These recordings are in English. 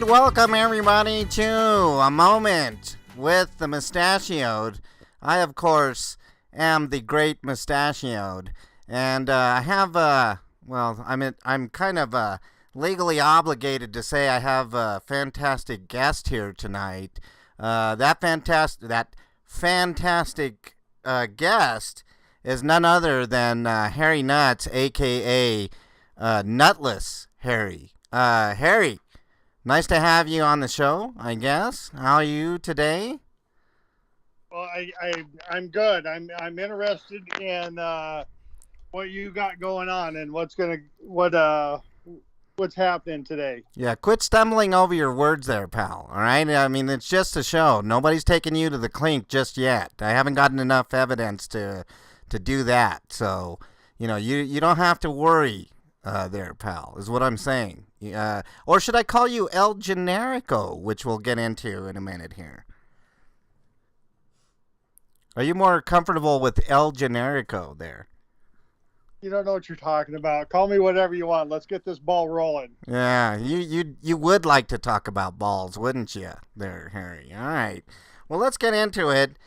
And welcome everybody to A Moment with the Mustachioed. I, of course, am the great Mustachioed. And I have, I'm kind of legally obligated to say I have a fantastic guest here tonight. That fantastic guest is none other than Harry Nutz, a.k.a. Nutless Harry. Harry, nice to have you on the show, I guess. How are you today? Well, I'm good. I'm interested in what you got going on and what's happening today. Yeah, quit stumbling over your words there, pal. All right? I mean, it's just a show. Nobody's taking you to the clink just yet. I haven't gotten enough evidence to do that. So, you don't have to worry there, pal, is what I'm saying. Or should I call you El Generico, which we'll get into in a minute here? Are you more comfortable with El Generico there? You don't know what you're talking about. Call me whatever you want. Let's get this ball rolling. Yeah, you would like to talk about balls, wouldn't you, there, Harry? All right. Well, let's get into it.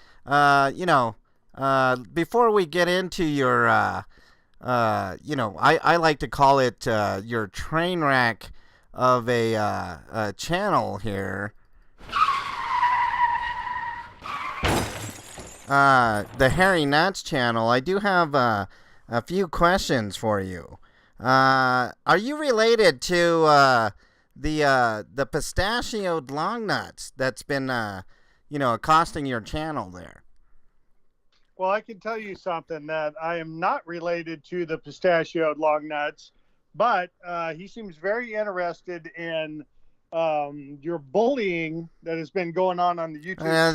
Before we get into your, I like to call it your train wreck of a channel here. The Harry Nutz channel. I do have a few questions for you. Are you related to the pistachioed long nuts that's been accosting your channel there? Well, I can tell you something that I am not related to the pistachioed long nuts, but he seems very interested in your bullying that has been going on the YouTube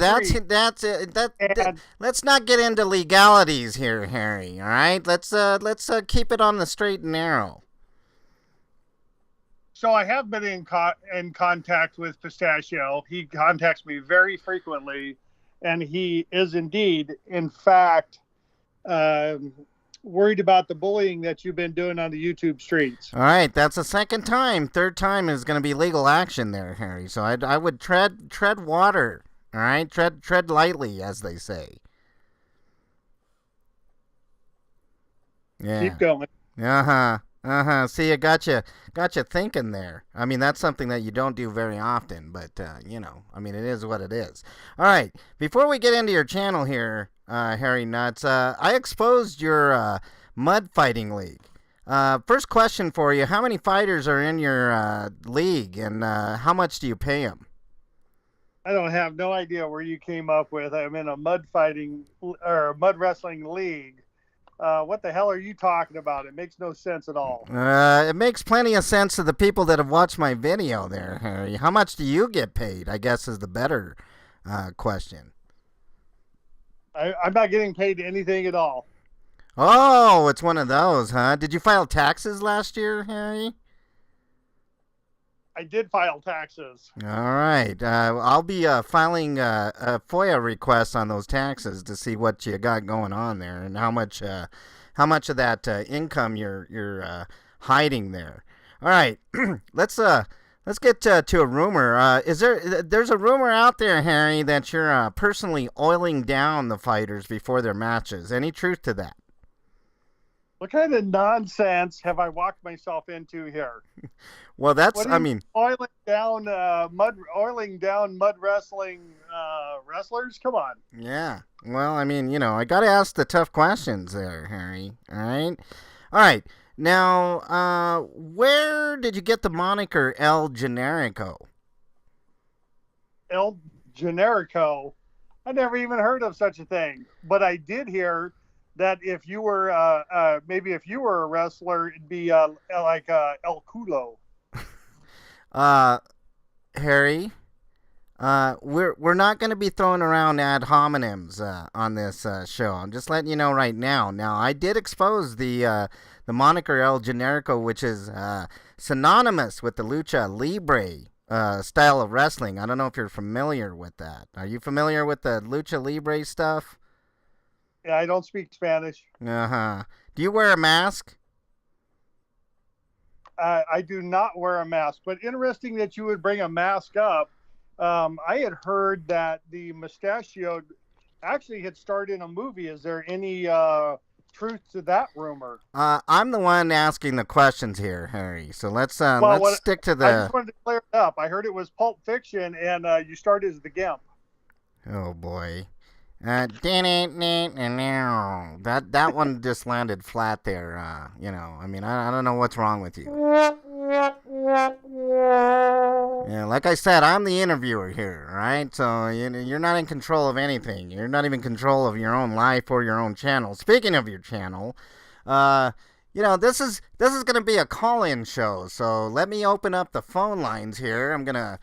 street. Let's not get into legalities here, Harry. All right, let's keep it on the straight and narrow. So I have been in contact with Pistachio. He contacts me very frequently, and he is indeed, in fact, worried about the bullying that you've been doing on the YouTube streets. All right, that's the second time. Third time is going to be legal action there, Harry. So I would tread water. All right, tread lightly, as they say. Yeah. Keep going. See, I got you thinking there. I mean, that's something that you don't do very often, but it is what it is. All right, before we get into your channel here, Harry Nutz, I exposed your mud fighting league. First question for you: how many fighters are in your league, and how much do you pay them? I don't have no idea where you came up with. I'm in a mud wrestling league. What the hell are you talking about? It makes no sense at all. It makes plenty of sense to the people that have watched my video there, Harry. How much do you get paid, I guess, is the better question. I'm not getting paid anything at all. Oh, it's one of those, huh? Did you file taxes last year, Harry? I did file taxes. All right. I'll be filing a FOIA request on those taxes to see what you got going on there and how much of that income you're hiding there. All right. Let's get to a rumor. There's a rumor out there, Harry, that you're personally oiling down the fighters before their matches. Any truth to that? What kind of nonsense have I walked myself into here? Well, oiling down mud wrestling wrestlers? Come on. Yeah. Well, I got to ask the tough questions there, Harry. All right. Now, where did you get the moniker El Generico? El Generico? I never even heard of such a thing, but I did hear that if you were a wrestler, it'd be like El Culo. Harry, we're not going to be throwing around ad hominems on this show. I'm just letting you know right now. Now, I did expose the moniker El Generico, which is synonymous with the lucha libre style of wrestling. I don't know if you're familiar with that. Are you familiar with the lucha libre stuff? Yeah, I don't speak Spanish. Do you wear a mask? I do not wear a mask. But interesting that you would bring a mask up. I had heard that the Mustachioed actually had starred in a movie. Is there any truth to that rumor? I'm the one asking the questions here, Harry. So let's Well, let's what stick to I just the. wanted to clear it up. I heard it was Pulp Fiction, and you started as the Gimp. Oh boy. That one just landed flat there. I mean, I don't know what's wrong with you. Yeah, like I said, I'm the interviewer here, right? So you're not in control of anything. You're not even in control of your own life or your own channel. Speaking of your channel, uh, this is gonna be a call-in show. So let me open up the phone lines here. I'm gonna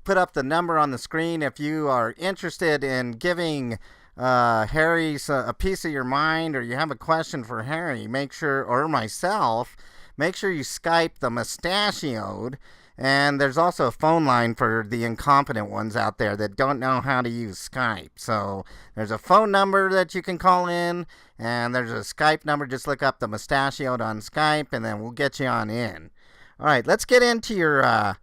put up the number on the screen if you are interested in giving Harry a piece of your mind, or you have a question for Harry. Make sure, or myself, make sure you Skype the Mustachioed. And there's also a phone line for the incompetent ones out there that don't know how to use Skype. So there's a phone number that you can call in, and there's a Skype number. Just look up the Mustachioed on Skype, and then we'll get you on in. All right, let's get into your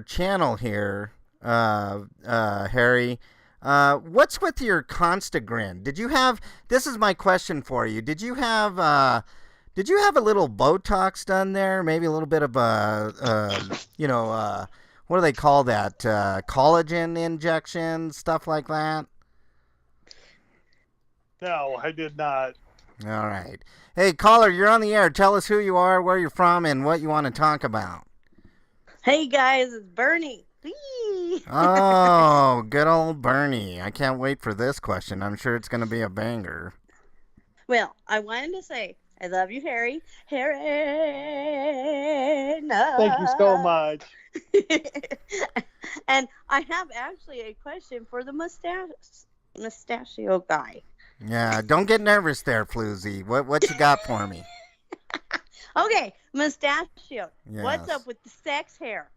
channel here, Harry. What's with your Constagrin? Did you have? This is my question for you. Did you have a little Botox done there? Maybe a little bit of what do they call that? Collagen injection, stuff like that? No, I did not. All right. Hey, caller, you're on the air. Tell us who you are, where you're from, and what you want to talk about. Hey guys, it's Bernie. Whee! Oh, good old Bernie. I can't wait for this question. I'm sure it's going to be a banger. Well, I wanted to say I love you, Harry. Harry. Thank you so much. And I have actually a question for the mustachio guy. Yeah, don't get nervous there, Floozy. What you got for me? Okay, mustachio. Yes. What's up with the sex hair?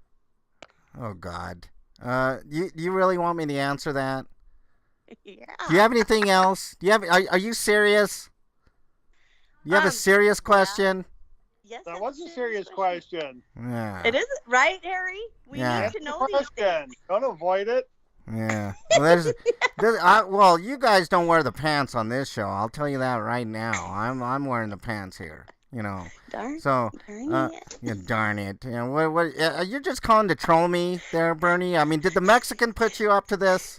Oh God. You really want me to answer that? Yeah. Do you have anything else? Are you serious? You have a serious question? Yes. That was a serious question. Yeah. It is, right, Harry? We Yeah. need to know these things. Don't avoid it. Yeah. Well, you guys don't wear the pants on this show. I'll tell you that right now. I'm wearing the pants here. You know. Darn. So, Darn it. yeah, darn it. You know, what you're just calling to troll me there, Bernie? I mean, did the Mexican put you up to this?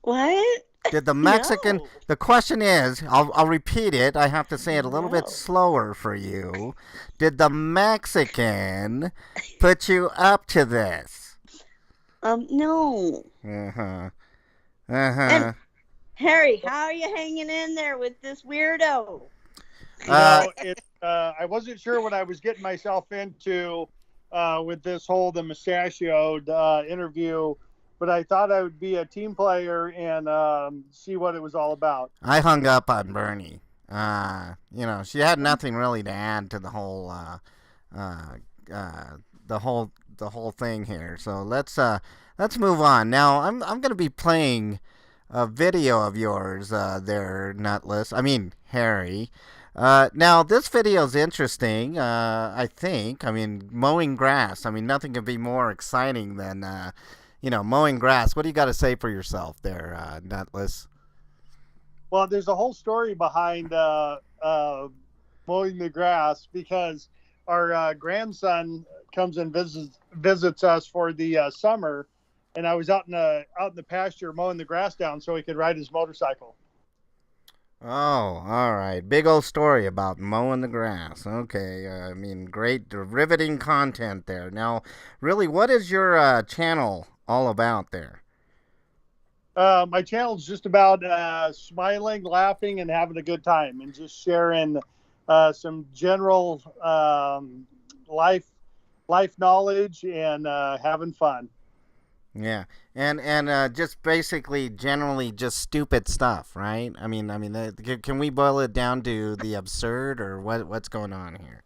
What? Did the Mexican? No. The question is, I'll repeat it. I have to say it a little bit No. slower for you. Did the Mexican put you up to this? No. Uh-huh. And Harry, how are you hanging in there with this weirdo? I wasn't sure what I was getting myself into with this whole the Mustachioed interview, but I thought I would be a team player and see what it was all about. I hung up on Bernie. She had nothing really to add to the whole the whole thing here. So let's move on. Now I'm going to be playing a video of yours there, Nutless. I mean, Harry. Now this video is interesting. I think. I mean, mowing grass. I mean, nothing could be more exciting than mowing grass. What do you got to say for yourself there, Nutless? Well, there's a whole story behind mowing the grass because our grandson comes and visits us for the summer, and I was out in the pasture mowing the grass down so he could ride his motorcycle. Oh, all right. Big old story about mowing the grass. Okay, I mean, great, riveting content there. Now, really, what is your channel all about there? My channel's just about smiling, laughing, and having a good time, and just sharing some general life knowledge and having fun. Yeah, and just basically, generally, just stupid stuff, right? I mean, can we boil it down to the absurd, or what's going on here?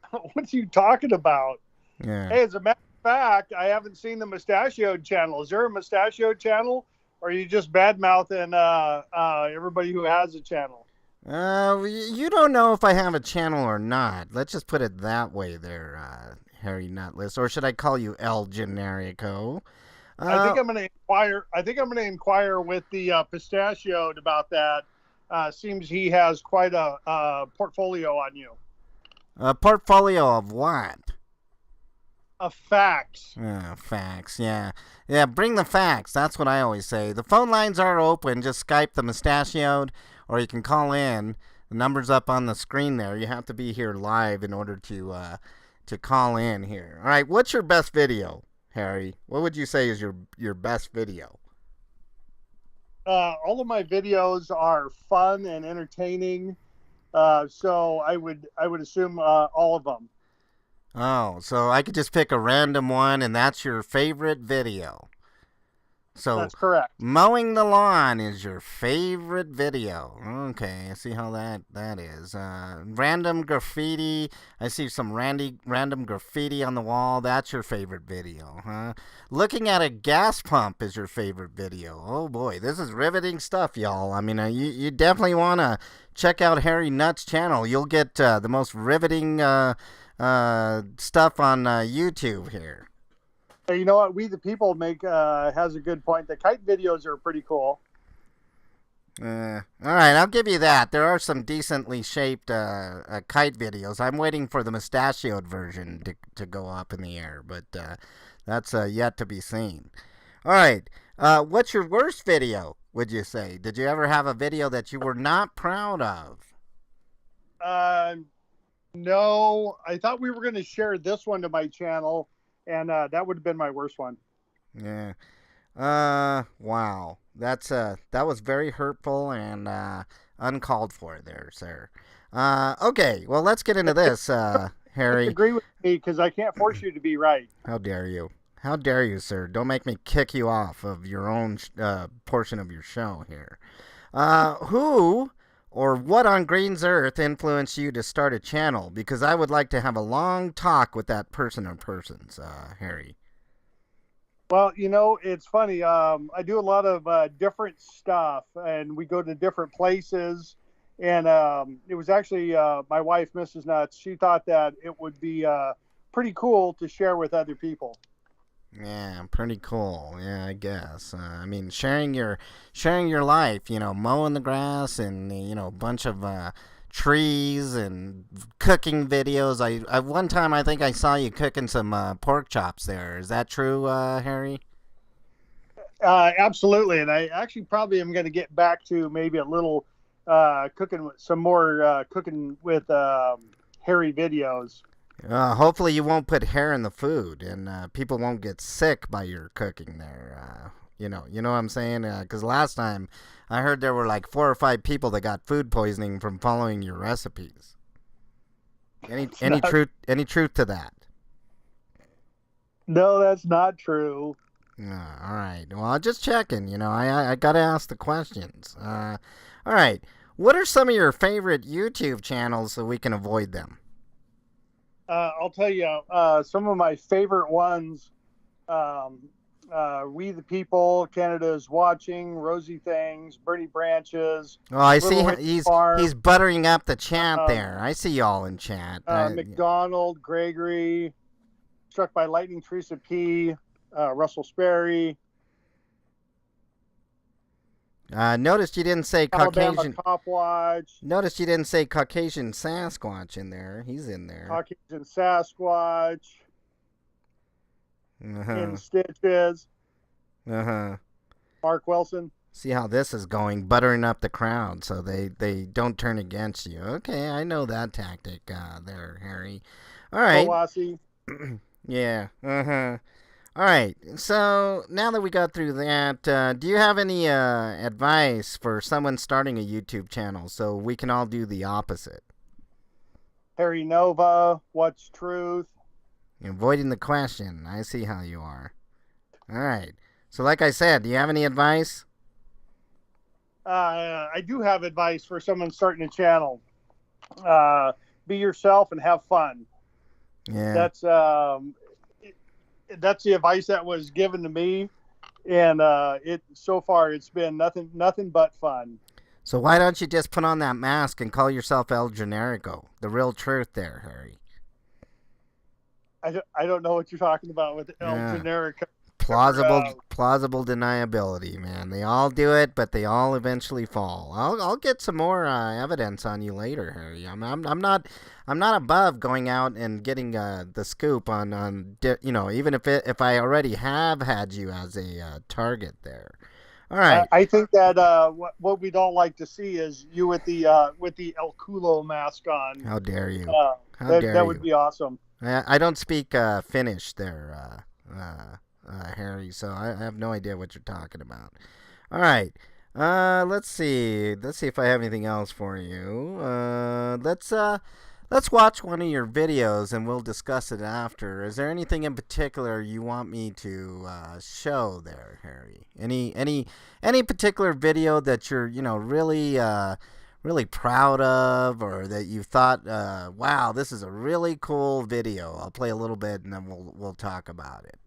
What are you talking about? Yeah. Hey, as a matter of fact, I haven't seen the Mustachioed channel. Is there a Mustachioed channel, or are you just bad mouthing everybody who has a channel? You don't know if I have a channel or not. Let's just put it that way there, Harry Nutless. Or should I call you El Generico? I think I'm going to inquire. I think I'm going to inquire with the Pistachioed about that. Seems he has quite a portfolio on you. A portfolio of what? Of facts. Facts, yeah. Yeah, bring the facts. That's what I always say. The phone lines are open. Just Skype the Mustachioed, or you can call in. The number's up on the screen there. You have to be here live in order to call in here. All right, what's your best video, Harry? What would you say is your best video? All of my videos are fun and entertaining, so I would assume all of them. Oh, so I could just pick a random one, and that's your favorite video. So That's correct. mowing the lawn is your favorite video. Okay, I see how that is. Random graffiti. I see some random graffiti on the wall. That's your favorite video, huh? Looking at a gas pump is your favorite video. Oh boy, this is riveting stuff, y'all. I mean, you definitely want to check out Harry Nutz' channel. You'll get the most riveting stuff on YouTube here. You know what? We the People make has a good point. The kite videos are pretty cool. All right, I'll give you that. There are some decently shaped kite videos. I'm waiting for the mustachioed version to go up in the air, but that's yet to be seen. All right, what's your worst video, would you say? Did you ever have a video that you were not proud of? No, I thought we were going to share this one to my channel, and that would have been my worst one. Yeah. Wow. That was very hurtful and uncalled for there, sir. Okay, well, let's get into this, Harry. Agree with me because I can't force you to be right. How dare you? How dare you, sir? Don't make me kick you off of your own portion of your show here. Who or what on Green's Earth influenced you to start a channel? Because I would like to have a long talk with that person or persons, Harry. Well, you know, it's funny. I do a lot of different stuff, and we go to different places. And it was actually my wife, Mrs. Nutz. She thought that it would be pretty cool to share with other people. Yeah, pretty cool. Yeah, I guess. I mean, sharing your life. You know, mowing the grass and a bunch of trees and cooking videos. I one time I think I saw you cooking some pork chops there. Is that true, Harry? Absolutely, and I actually probably am going to get back to maybe a little cooking with some more cooking with Harry videos. Hopefully you won't put hair in the food and people won't get sick by your cooking there. You know what I'm saying? Because last time I heard there were like 4 or 5 people that got food poisoning from following your recipes. Any truth to that? No, that's not true. All right. Well, just checking. I got to ask the questions. All right. What are some of your favorite YouTube channels so we can avoid them? I'll tell you some of my favorite ones. We the People, Canada is Watching, Rosie Things, Bernie Branches. Oh, I see. He's buttering up the chat there. I see y'all in chat. McDonald, Gregory, Struck by Lightning, Teresa P, Russell Sperry. Noticed you didn't say Alabama Caucasian. Cop Watch. Noticed you didn't say Caucasian Sasquatch in there. He's in there. Caucasian Sasquatch. In Stitches. Mark Wilson. See how this is going, buttering up the crowd so they don't turn against you. Okay, I know that tactic there, Harry. All right. Kowasi. Yeah. All right, so now that we got through that, do you have any advice for someone starting a YouTube channel so we can all do the opposite? Harry Nova, What's Truth? Avoiding the question. I see how you are. All right. So like I said, do you have any advice? I do have advice for someone starting a channel. Be yourself and have fun. Yeah. That's the advice that was given to me, and so far it's been nothing but fun. So why don't you just put on that mask and call yourself El Generico? The real truth there, Harry. I don't know what you're talking about with El Yeah. Generico. Plausible deniability, man. They all do it, but they all eventually fall. I'll get some more evidence on you later, Harry. I'm not above going out and getting the scoop on even if I already have had you as a target there. All right. I think that what we don't like to see is you with the El Culo mask on. How dare you? How that dare you? would be awesome. I don't speak Finnish there, Harry, so I have no idea what you're talking about. All right. Let's see. Let's see if I have anything else for you. Let's watch one of your videos and we'll discuss it after. Is there anything in particular you want me to show there, Harry? Any particular video that you're really proud of, or that you thought, wow, this is a really cool video? I'll play a little bit and then we'll talk about it.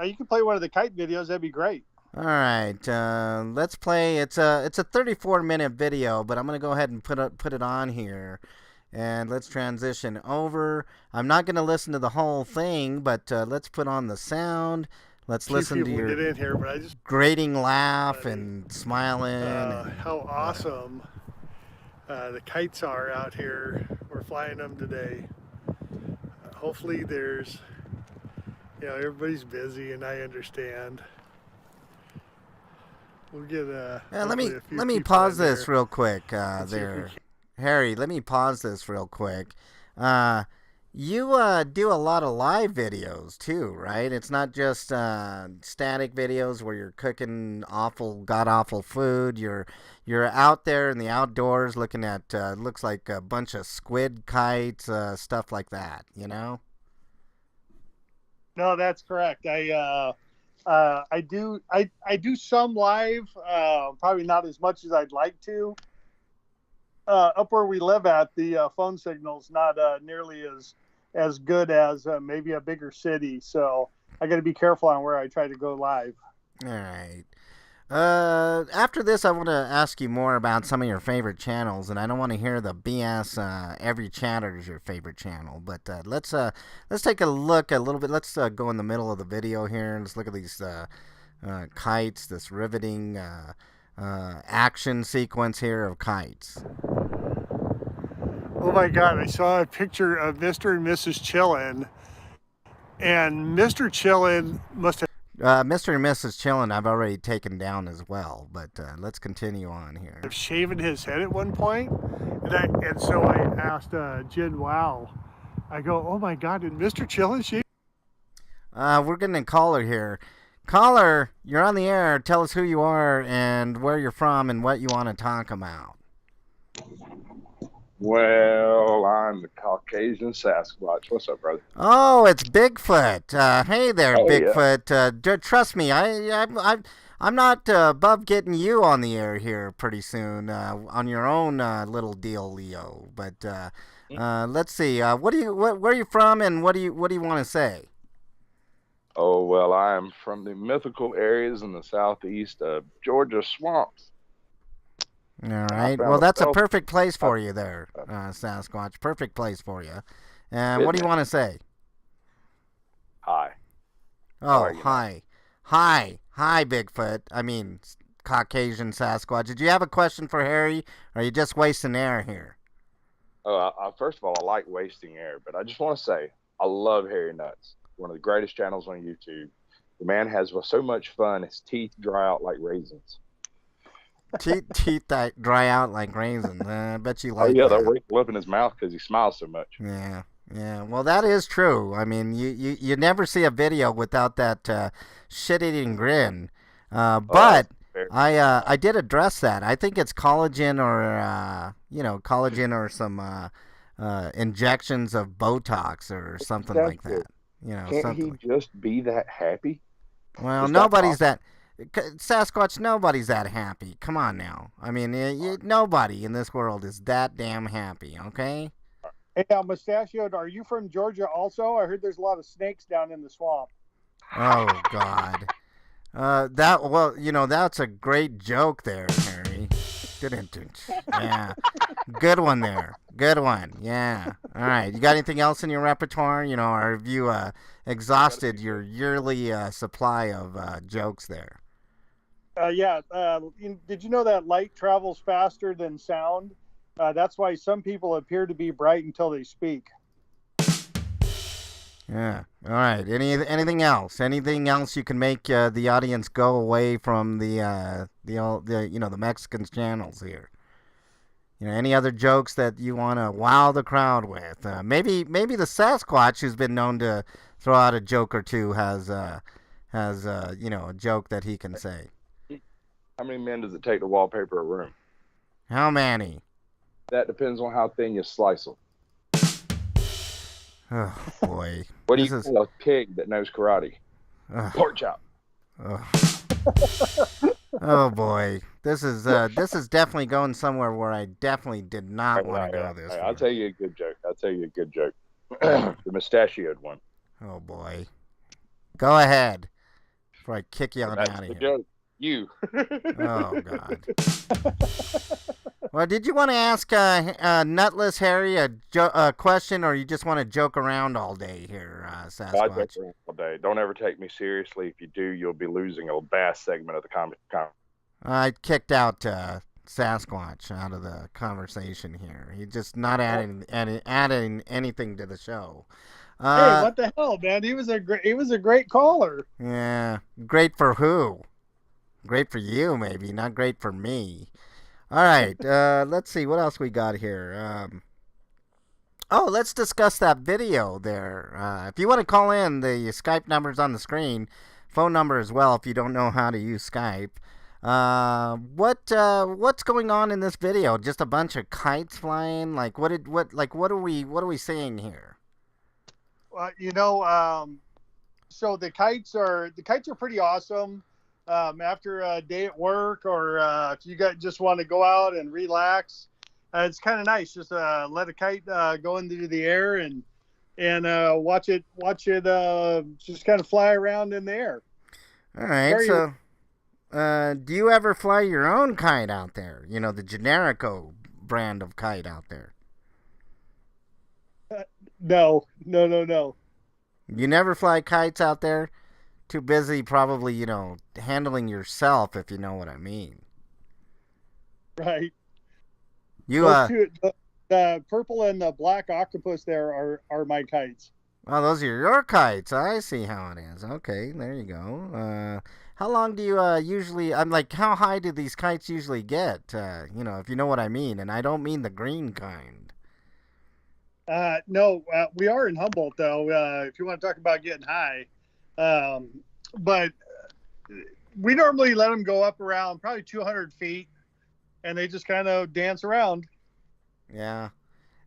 You can play one of the kite videos. That'd be great. All right, let's play. It's a 34-minute video, but I'm gonna go ahead and put it on here, and let's transition over. I'm not gonna listen to the whole thing, but let's put on the sound. Let's listen to your get in here, but grating laugh and smiling. How awesome the kites are out here. We're flying them today. Hopefully there's, everybody's busy, and I understand. We'll get let me pause this real quick there, Harry. Let me pause this real quick. You do a lot of live videos too, right? It's not just static videos where you're cooking god awful food. You're out there in the outdoors looking at looks like a bunch of squid kites, stuff like that. No, that's correct. I do some live, probably not as much as I'd like to. Up where we live at, the phone signal's not nearly as good as maybe a bigger city, so I got to be careful on where I try to go live. All right. After this, I want to ask you more about some of your favorite channels, and I don't want to hear the BS. Every chatter is your favorite channel, but let's take a look a little bit. Let's go in the middle of the video here and let's look at these kites. This riveting action sequence here of kites. Oh my God! I saw a picture of Mr. and Mrs. Chillin, and Mr. Chillin must have. Mr. and Mrs. Chillin, I've already taken down as well, but let's continue on here. Shaving his head at one point, and so I asked Jen Wow. I go, oh my God, did Mr. Chillin shave? We're getting a caller here. Caller, you're on the air. Tell us who you are and where you're from and what you want to talk about. Well, I'm the Caucasian Sasquatch. What's up, brother? Oh, it's Bigfoot. Hey there, Bigfoot. Yeah. Trust me, I'm not above getting you on the air here pretty soon on your own little deal, Leo. But let's see. Where are you from, and what do you want to say? Oh, well, I'm from the mythical areas in the southeast of Georgia swamps. All right. Well, that's a perfect place for you there, Sasquatch. Perfect place for you. What do you want to say? Hi. Oh, hi. Hi, Bigfoot. I mean, Caucasian Sasquatch. Did you have a question for Harry, or are you just wasting air here? First of all, I like wasting air, but I just want to say I love Harry Nutz. One of the greatest channels on YouTube. The man has so much fun, his teeth dry out like raisins. Teeth that dry out like raisins. I bet you like. Oh yeah, that. they'll wrinkle up in his mouth because he smiles so much. Yeah. Well, that is true. I mean, you never see a video without that shit-eating grin. But I did address that. I think it's collagen or some injections of Botox or something like that. Can't he just be that happy? Well, nobody's that. Sasquatch, nobody's that happy. Come on now. I mean, nobody in this world is that damn happy, okay? Hey, Mustachioed, are you from Georgia also? I heard there's a lot of snakes down in the swamp. Oh, God. That's a great joke there, Harry. Yeah. Good one there. Good one. Yeah. All right. You got anything else in your repertoire? Or have you exhausted your yearly supply of jokes there? Yeah. Did you know that light travels faster than sound? That's why some people appear to be bright until they speak. Yeah. All right. Anything else? Anything else you can make the audience go away from the Mexican channels here? Any other jokes that you want to wow the crowd with? Maybe the Sasquatch, who's been known to throw out a joke or two, has a joke that he can say. How many men does it take to wallpaper a room? How many? That depends on how thin you slice them. Oh boy. What do you call a pig that knows karate? Pork chop. Oh boy. This is definitely going somewhere where I definitely did not want to go this way. I'll tell you a good joke. The mustachioed one. Oh boy. Go ahead before I kick you out of here. Joke. You. Oh God. Well, did you want to ask Nutless Harry a question, or you just want to joke around all day here, Sasquatch? I joke around all day. Don't ever take me seriously. If you do, you'll be losing a vast segment of the comic. I kicked out Sasquatch out of the conversation here. He's just not adding anything to the show. Hey, what the hell, man? He was a great caller. Yeah, great for who? Great for you, maybe. Not great for me. All right, let's see what else we got here. Let's discuss that video there. If you want to call in, the Skype number's on the screen. Phone number as well if you don't know how to use Skype. What's going on in this video? Just a bunch of kites flying? Like what are we seeing here? So the kites are pretty awesome. After a day at work, or if you just want to go out and relax, it's kind of nice. Just let a kite go into the air and watch it just kind of fly around in the air. All right. Do you ever fly your own kite out there? The Generico brand of kite out there. No. You never fly kites out there? Too busy probably, handling yourself, if you know what I mean. Right. The purple and the black octopus there are my kites. Oh, those are your kites. I see how it is. Okay, there you go. How long do you usually, how high do these kites usually get? If you know what I mean. And I don't mean the green kind. No, we are in Humboldt, though, if you want to talk about getting high. But we normally let them go up around probably 200 feet, and they just kind of dance around. Yeah.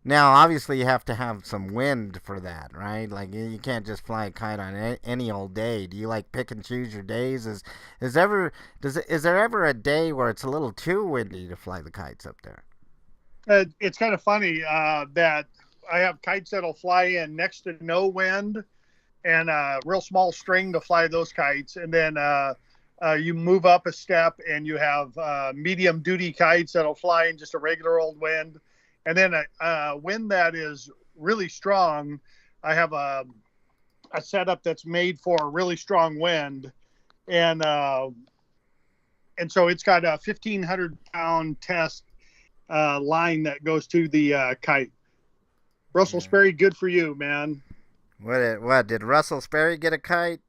Now, obviously, you have to have some wind for that, right? Like, you can't just fly a kite on any old day. Do you pick and choose your days? Is there ever a day where it's a little too windy to fly the kites up there? It's kind of funny that I have kites that'll fly in next to no wind and a real small string to fly those kites. And then you move up a step and you have medium duty kites that'll fly in just a regular old wind. And then a wind that is really strong. I have a setup that's made for a really strong wind. And so it's got a 1,500-pound test line that goes to the kite. Russell Sperry, good for you, man. What did Russell Sperry get a kite?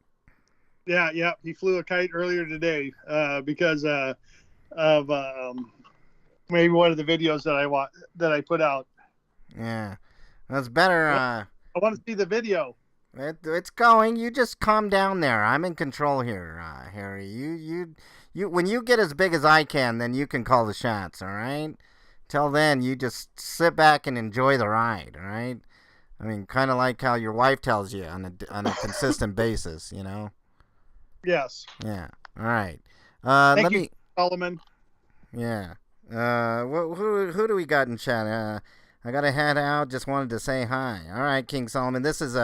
Yeah, he flew a kite earlier today because of maybe one of the videos that I put out. Yeah, that's better. I want to see the video. It's going. You just calm down there. I'm in control here, Harry. You when you get as big as I can, then you can call the shots. All right. Till then, you just sit back and enjoy the ride. All right. I mean, kind of like how your wife tells you on a consistent basis. Yes. Yeah. All right. Thank you, Solomon. Yeah. Who do we got in chat? I got to head out. Just wanted to say hi. All right, King Solomon. This is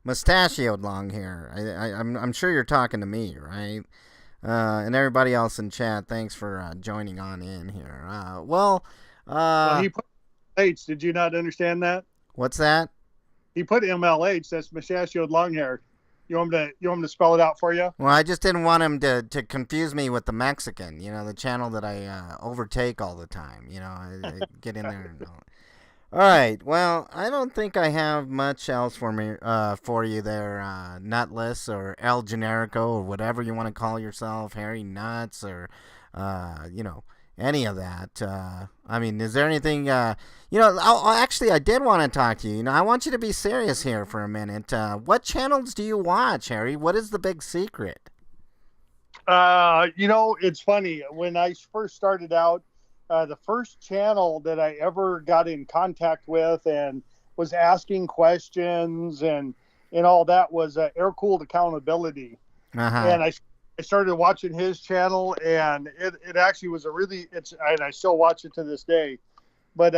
Mustachioed long hair. I'm sure you're talking to me, right? And everybody else in chat, thanks for joining on in here. Well, he put H. Did you not understand that? What's that? He put MLH. That's mustachioed long hair. You want me to spell it out for you? Well, I just didn't want him to confuse me with the Mexican, the channel that I overtake all the time. I get in there and all. All right. Well, I don't think I have much else for you there, Nutless or El Generico or whatever you want to call yourself, Harry Nutz or any of that. I mean, is there anything? Actually, I did want to talk to you. I want you to be serious here for a minute. What channels do you watch, Harry? What is the big secret? It's funny. When I first started out, the first channel that I ever got in contact with and was asking questions and all that was Air Cooled Accountability. And I started watching his channel, and it actually was and I still watch it to this day, but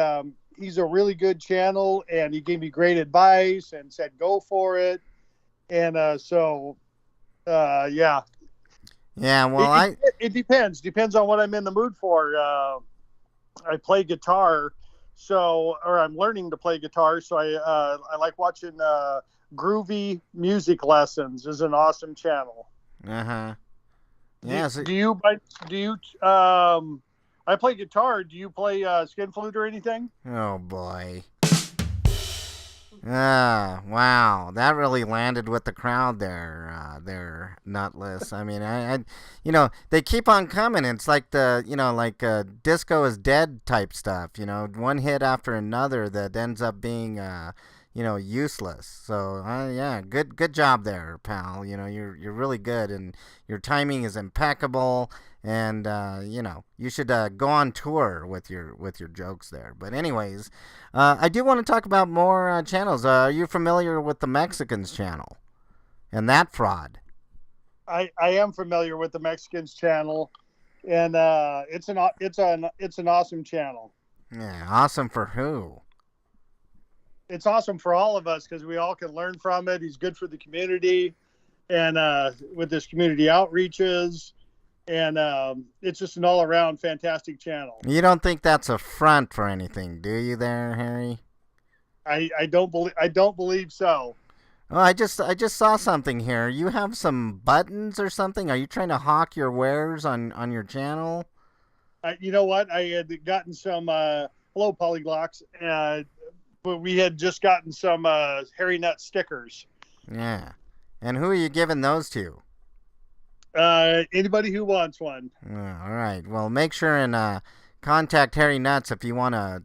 he's a really good channel, and he gave me great advice and said, go for it. And yeah. Yeah, well, it depends on what I'm in the mood for. I play guitar, or I'm learning to play guitar. So I like watching Groovy Music Lessons is an awesome channel. Yeah. I play guitar. Do you play skin flute or anything? Oh boy. Wow. That really landed with the crowd there, Nutless. I mean, they keep on coming. It's like disco is dead type stuff, one hit after another that ends up being, useless. So, yeah, good job there, pal. You're really good, and your timing is impeccable. And you should go on tour with your jokes there. But anyways, I do want to talk about more channels. Are you familiar with the Mexicans channel and that fraud? I am familiar with the Mexicans channel, and it's an awesome channel. Yeah, awesome for who? It's awesome for all of us because we all can learn from it. He's good for the community, and with his community outreaches. And it's just an all-around fantastic channel. You don't think that's a front for anything, do you, there, Harry? I don't believe so. Oh, I just saw something here. You have some buttons or something. Are you trying to hawk your wares on your channel? You know what? I had gotten some hello polyglots, but we had just gotten some Harry Nut stickers. Yeah, and who are you giving those to? Anybody who wants one. All right. Well, make sure and contact Harry Nutz if you want to.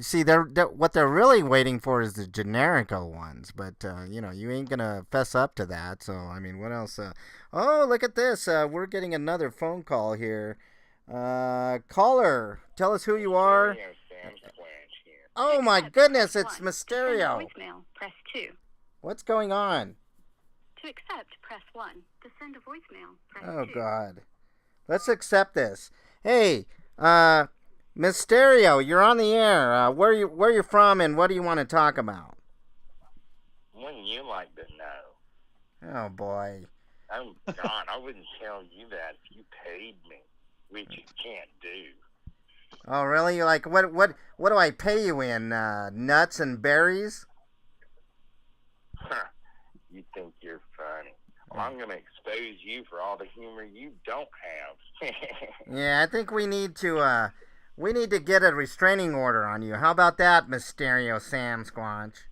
See, what they're really waiting for is the generico ones, but you ain't gonna fess up to that. So I mean, what else? Oh, look at this. We're getting another phone call here. Caller, tell us who you are. Oh my goodness, it's Mysterio. Voicemail, press 2. What's going on? To accept, press 1. To send a voicemail, press 2. Oh, God. Let's accept this. Hey, Mysterio, you're on the air. Where you from and what do you want to talk about? Wouldn't you like to know? Oh, boy. Oh, God, I wouldn't tell you that if you paid me, which you can't do. Oh, really? Like, what do I pay you in? Nuts and berries? You think you're funny. Well, I'm going to expose you for all the humor you don't have. Yeah, I think we need to get a restraining order on you. How about that, Mysterio Sam Squanch?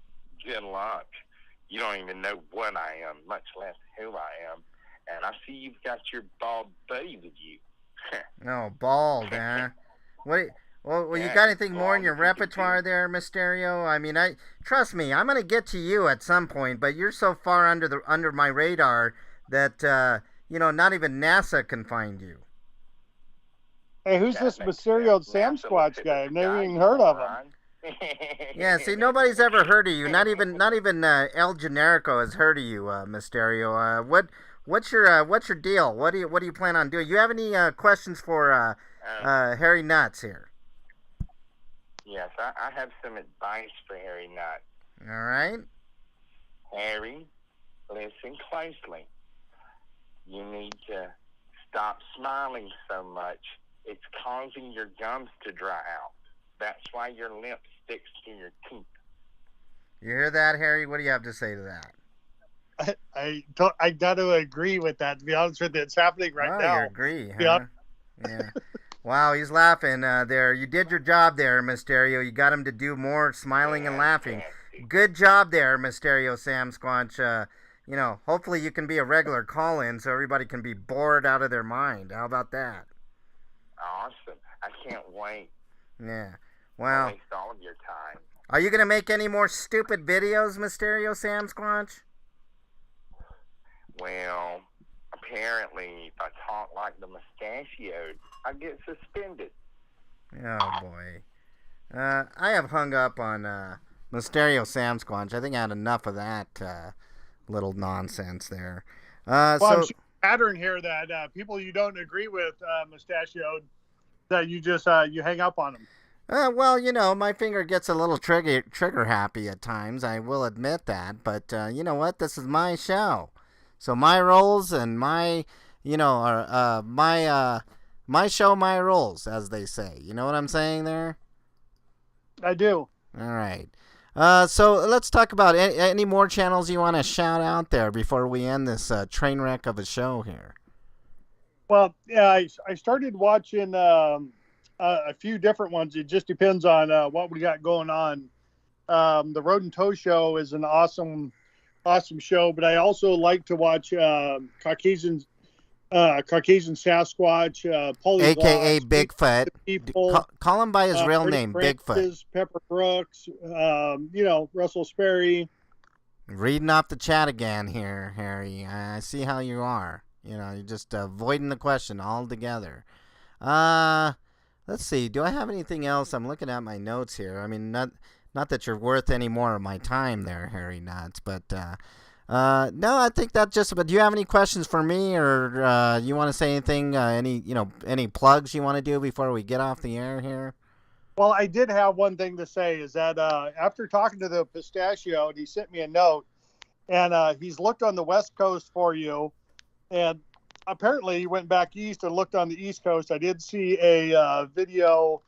Good luck. You don't even know what I am, much less who I am. And I see you've got your bald buddy with you. No, bald, huh? What? Well, Yeah, you got anything more in your bald if you can repertoire there, Mysterio? I mean, trust me, I'm gonna get to you at some point, but you're so far under my radar that not even NASA can find you. Hey, who's this Mysterio Sam Squatch guy? I've never even heard of him. Yeah, see, nobody's ever heard of you. Not even El Generico has heard of you, Mysterio. What's your deal? What do you plan on doing? You have any questions for Harry Nutz here? Yes, I have some advice for Harry Nutz. All right. Harry, listen closely. You need to stop smiling so much. It's causing your gums to dry out. That's why your lip sticks to your teeth. You hear that, Harry? What do you have to say to that? I got to agree with that. To be honest with you, it's happening right now. You agree, huh? Yeah. Wow, he's laughing there. You did your job there, Mysterio. You got him to do more smiling and laughing. Good job there, Mysterio Sam Squanch. Hopefully you can be a regular call-in so everybody can be bored out of their mind. How about that? Awesome. I can't wait. Yeah. Well, waste all of your time. Are you going to make any more stupid videos, Mysterio Sam Squanch? Well, apparently if I talk like the Mustachioed, I get suspended. Oh, boy. I have hung up on Mysterio Sam Squanch. I think I had enough of that little nonsense there. I'm seeing a pattern here that people you don't agree with, Mustachioed, that you just you hang up on them. Well, my finger gets a little trigger happy at times. I will admit that. But you know what? This is my show. So my roles and my show, my rules, as they say. You know what I'm saying there? I do. All right. So let's talk about any more channels you want to shout out there before we end this train wreck of a show here. Well, yeah, I started watching a few different ones. It just depends on what we got going on. The Road and Toe Show is an awesome show, but I also like to watch Caucasian Sasquatch, AKA Bigfoot. People, call him by his real name, Bigfoot. Pepper Brooks, Russell Sperry. Reading off the chat again here, Harry. I see how you are. You're just avoiding the question altogether. Let's see. Do I have anything else? I'm looking at my notes here. I mean, not that you're worth any more of my time there, Harry Nutz, but no, I think that just. But do you have any questions for me, or you want to say anything? Any plugs you want to do before we get off the air here? Well, I did have one thing to say. Is that after talking to the Pistachio, he sent me a note, and he's looked on the West Coast for you, and apparently he went back east and looked on the East Coast. I did see a video.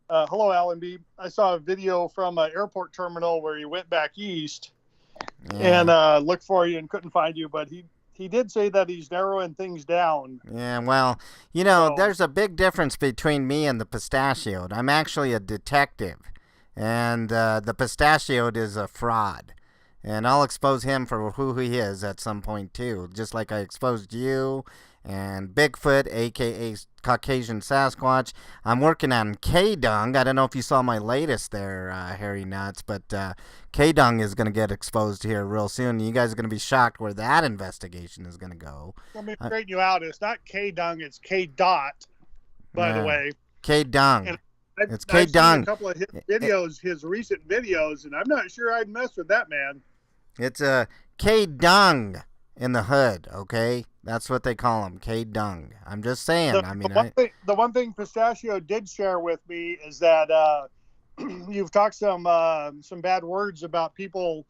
Hello, Alan B. I saw a video from an airport terminal where he went back east and looked for you and couldn't find you. But he did say that he's narrowing things down. Yeah, well, there's a big difference between me and the Pistachioed. I'm actually a detective, and the Pistachioed is a fraud. And I'll expose him for who he is at some point, too. Just like I exposed you and Bigfoot, a.k.a. Caucasian Sasquatch. I'm working on K-Dung. I don't know if you saw my latest there, Harry Nutz, but K-Dung is going to get exposed here real soon. You guys are going to be shocked where that investigation is going to go. Let me straighten you out. It's not K-Dung. It's K-Dot, by the way. K-Dung. It's K-Dung. K-Dung. I've seen a couple of his videos, his recent videos, and I'm not sure I'd mess with that man. It's a K-Dung in the hood, okay? That's what they call them, K-Dung. I'm just saying. The one thing Pistachio did share with me is that you've talked some bad words about people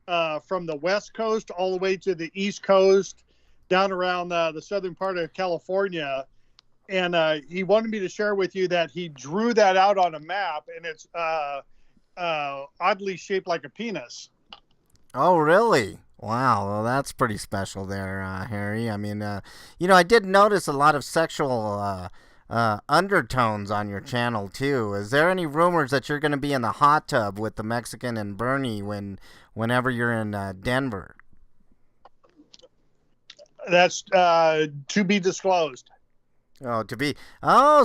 from the West Coast all the way to the East Coast, down around the southern part of California. And he wanted me to share with you that he drew that out on a map, and it's oddly shaped like a penis. Oh, really? Wow, well, that's pretty special there, Harry. I mean, I did notice a lot of sexual undertones on your channel, too. Is there any rumors that you're going to be in the hot tub with the Mexican and Bernie whenever you're in Denver? That's to be disclosed. Oh,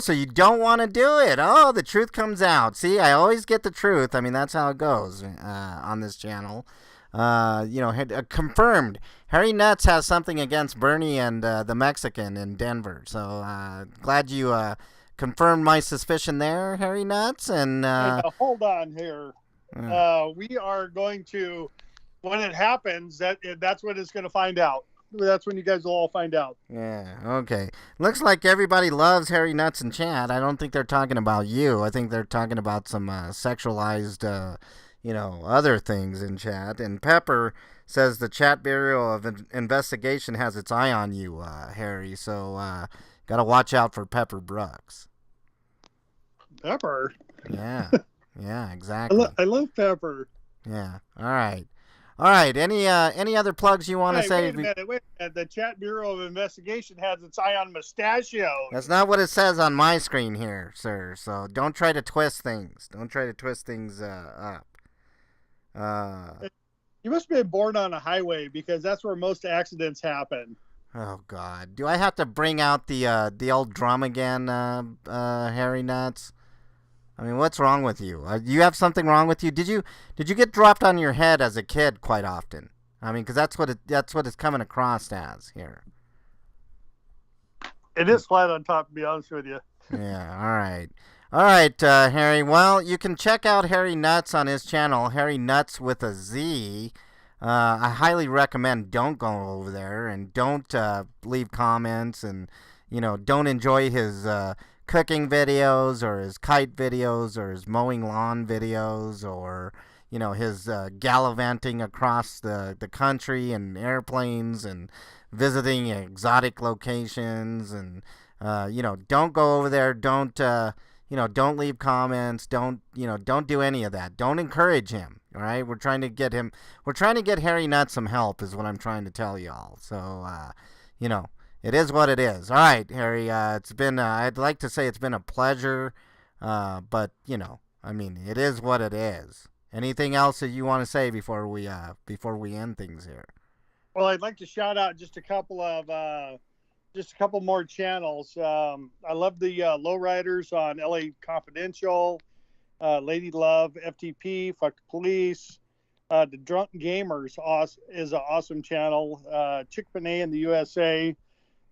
so you don't want to do it. Oh, the truth comes out. See, I always get the truth. I mean, that's how it goes on this channel. Confirmed. Harry Nutz has something against Bernie and the Mexican in Denver. So glad you confirmed my suspicion there, Harry Nutz. And hold on here. We are going to, when it happens, that's when it's going to find out. That's when you guys will all find out. Yeah, okay. Looks like everybody loves Harry Nutz in chat. I don't think they're talking about you. I think they're talking about some sexualized, other things in chat. And Pepper says the chat Bureau of Investigation has its eye on you, Harry. So, got to watch out for Pepper Brooks. Pepper. Yeah. Yeah, exactly. I love Pepper. Yeah. All right. All right. Any other plugs you want to say? Wait a minute. The Chat Bureau of Investigation has its eye on Mustachioed. That's not what it says on my screen here, sir. So don't try to twist things. Don't try to twist things up. You must have been born on a highway because that's where most accidents happen. Oh God. Do I have to bring out the old drum again, Harry Nutz? I mean, what's wrong with you? Do you have something wrong with you? Did you get dropped on your head as a kid quite often? I mean, because that's what it's coming across as here. It is flat on top, to be honest with you. Yeah. All right, Harry. Well, you can check out Harry Nutz on his channel, Harry Nutz with a Z. I highly recommend don't go over there and don't leave comments and don't enjoy his cooking videos or his kite videos or his mowing lawn videos or his gallivanting across the country in airplanes and visiting exotic locations and don't go over there, don't leave comments, don't do any of that, don't encourage him. All right, we're trying to get Harry Nutz some help is what I'm trying to tell y'all. So it is what it is. All right, Harry. It's been. I'd like to say it's been a pleasure, but I mean, it is what it is. Anything else that you want to say before we end things here? Well, I'd like to shout out just a couple more channels. I love the Lowriders on LA Confidential, Lady Love, FTP, Fuck the Police. The Drunk Gamers is an awesome channel. Chick-fil-A in the USA.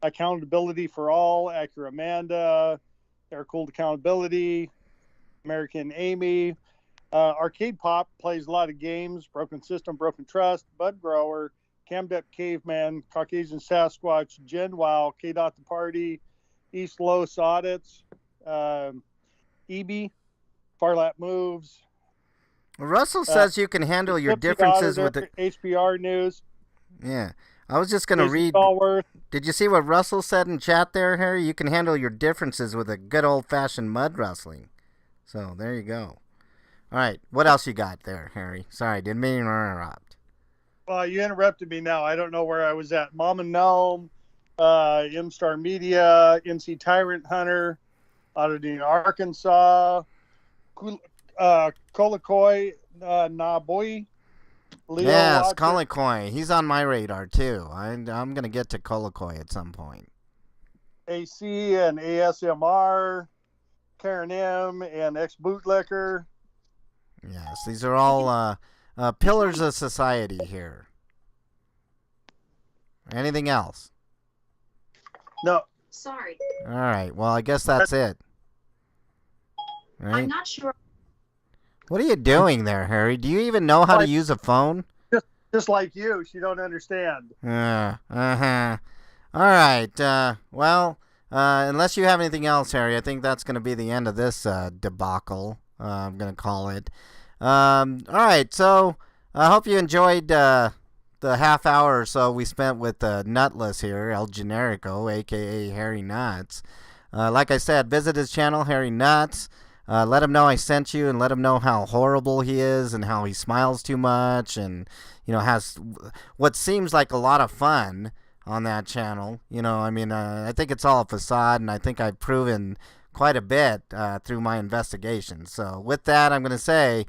Accountability for All, Acura Amanda, Air Cooled Accountability, American Amy, Arcade Pop plays a lot of games, Broken System, Broken Trust, Bud Grower, Cammed Up Caveman, Caucasian Sasquatch, Gen Wow, K-Dot the Party, East Los Audits, EB, Farlap Moves. Russell says you can handle your differences with the HPR News. Yeah. I was just going to read. Did you see what Russell said in chat there, Harry? You can handle your differences with a good old-fashioned mud wrestling. So, there you go. All right. What else you got there, Harry? Sorry, didn't mean to interrupt. Well, you interrupted me now. I don't know where I was at. Mom and Gnome, M-Star Media, NC Tyrant Hunter, Autodine Arkansas, Kolakoi, Naboy. Yes, Kolakoi. He's on my radar, too. I'm going to get to Kolakoi at some point. AC and ASMR, Karen M, and Ex-Bootlicker. Yes, these are all pillars of society here. Anything else? No. Sorry. All right, well, I guess that's it. Right? I'm not sure. What are you doing there, Harry? Do you even know how to use a phone? Just like you. She don't understand. Uh-huh. All right. Well, unless you have anything else, Harry, I think that's going to be the end of this debacle. I'm going to call it. All right. So I hope you enjoyed the half hour or so we spent with Nutless here, El Generico, a.k.a. Harry Nutz. Like I said, visit his channel, Harry Nutz. Let him know I sent you and let him know how horrible he is and how he smiles too much and, has what seems like a lot of fun on that channel. I think it's all a facade, and I think I've proven quite a bit through my investigation. So with that, I'm going to say,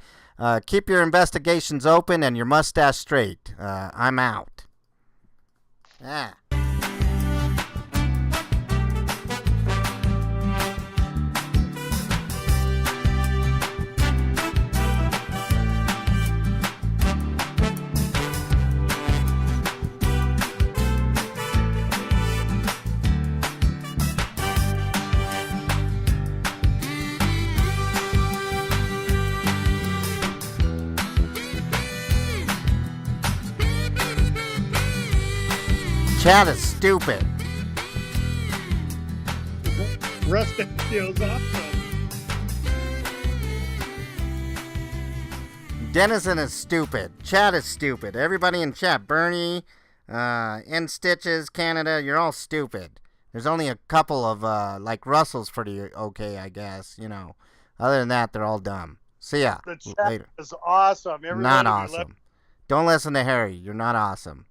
keep your investigations open and your mustache straight. I'm out. Yeah. Chat is stupid. Rustic feels awesome. Denizen is stupid. Chat is stupid. Everybody in chat, Bernie, N Stitches, Canada, you're all stupid. There's only a couple of like Russell's pretty okay, I guess. Other than that, they're all dumb. See ya The chat later. is awesome. Not Everybody awesome. Don't listen to Harry. You're not awesome.